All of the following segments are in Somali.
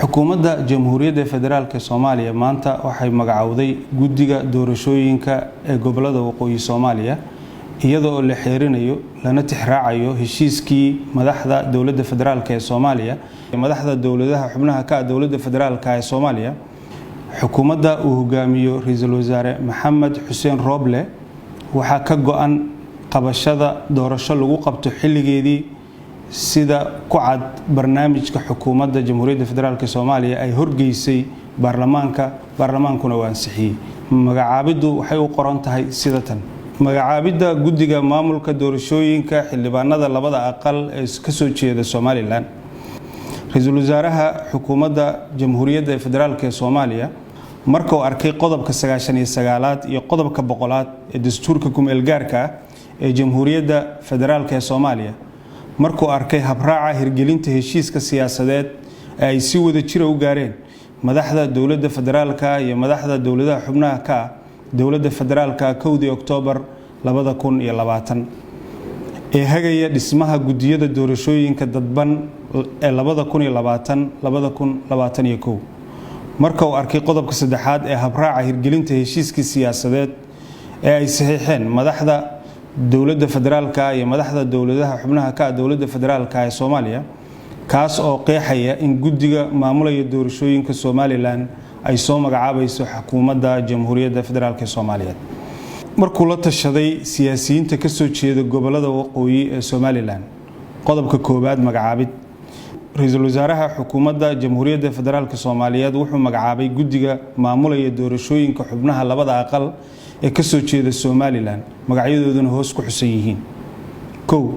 xukuumadda Jamhuuriyadda Federaalka Soomaaliya maanta waxay magacowday guddiga doorashooyinka ee gobolada waqooyi Soomaaliya iyadoo la xeerinayo lana tixraacayo heshiiskii madaxda dawladda federaalka ee Soomaaliya madaxda dawladaha xubnaha ka dawladda federaalka ee Soomaaliya xukuumadda uu hogaamiyo ra'iisul wasaare Maxamed Xuseen Roble waxa ka go'an qabashada doorasho lagu qabto xilligeedii sida ku cad barnaamijka xukuumadda Jamhuuriyadda Federaalka Soomaaliya ay horgeysay baarlamaankuna waa ansixiyay magacaabiddu waxay u qoran tahay sida tan magacaabidda guddiga maamulka doorashooyinka xildhibaanada labada aqal ee ka soo jeeda Soomaaliland ra'iisul wasaaraha xukuumadda Jamhuuriyadda Federaalka Soomaaliya markuu arkay qodobka 99aad iyo qodobka 100aad ee dastuurka kumeel gaarka ah ee Jamhuuriyadda Federaalka Soomaaliya markuu arkay habraaca hirgelinta heshiiska siyaasadeed ay si wada jir u gaareen madaxda dawladda federaalka iyo madaxda dawladaha xubnaha ka dawladda federaalka 1 Oktoobar 2020 ee hagaya dhismaha guddiyada doorashooyinka dadban ee 2020-2021 marka uu arkay qodobka 3aad ee habraaca hirgelinta heshiiska siyaasadeed ee ay saxiixeen madaxda dawladda federaalka iyo madaxda dawladaha xubnaha ka dawladda federaalka ee Soomaaliya kaas oo qeexaya in guddiga maamulaya doorashooyinka Somaliland ay soo magacaabayso xukuumadda Jamhuuriyadda Federaalka Soomaaliya markuu la tashaday siyaasiyiinta ka soo jeeda gobolada waqooyi ee Somaliland qodobka 1aad magacaabid ra'iisul wasaaraha xukuumadda Jamhuuriyadda Federaalka Soomaaliya wuxuu magacaabay guddiga maamulaya doorashooyinka xubnaha labada aqal ee ka soo jeeda Somaliland magacyadooduna hoos ku xusan yihiin 1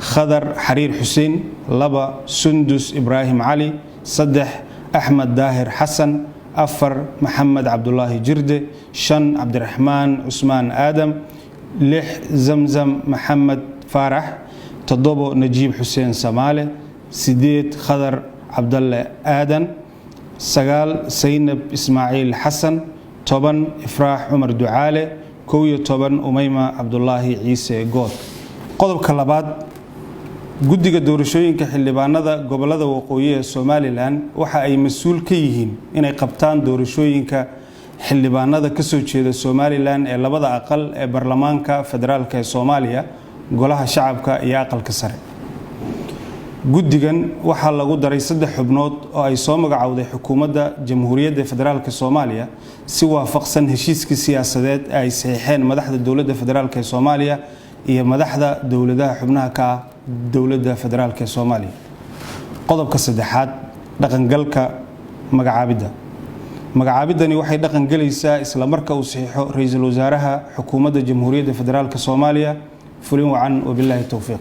Khadar Xariir Xuseen 2 Sundus Ibrahim Ali 3 Ahmed Daahir Xasan 4 Maxamed Cabdullaahi Jirde 5 Cabdiraxmaan Cusmaan Aadam 6 Zamzam Maxamed Faarax 7 Najiib Xuseen Samaale 8 Khadar Cabdalle Aadan 9 Saynab Ismaaciil Xasan 10 Ifraax Umar Ducaale 11 Umayma Cabdullaahi Ciise Good qodobka 2aad guddiga doorashooyinka xildhibaanada gobolada waqooyi ee Somaliland waxa ay mas'uul ka yihiin inay qabtaan doorashooyinka xildhibaanada ka soo jeeda Somaliland ee labada aqal ee baarlamaanka federaalka ee Soomaaliya golaha shacabka iyo aqalka sare guddigan waxa lagu daray 3 xubnood oo ay soo magacowday xukuumadda Jamhuuriyadda Federaalka Soomaaliya si waafaqsan heshiiska siyaasadeed ay saxiixeen madaxda dawladda federaalka ee Soomaaliya iyo madaxda dawladaha xubnaha ka dawladda federaalka ee Soomaaliya qodobka 3aad dhaqangalka magacaabidani waxay dhaqan galaysaa isla marka uu saxiixo ra'iisul wasaaraha xukuumadda Jamhuuriyadda Federaalka Soomaaliya fulin wacan wabillahi tawfiiq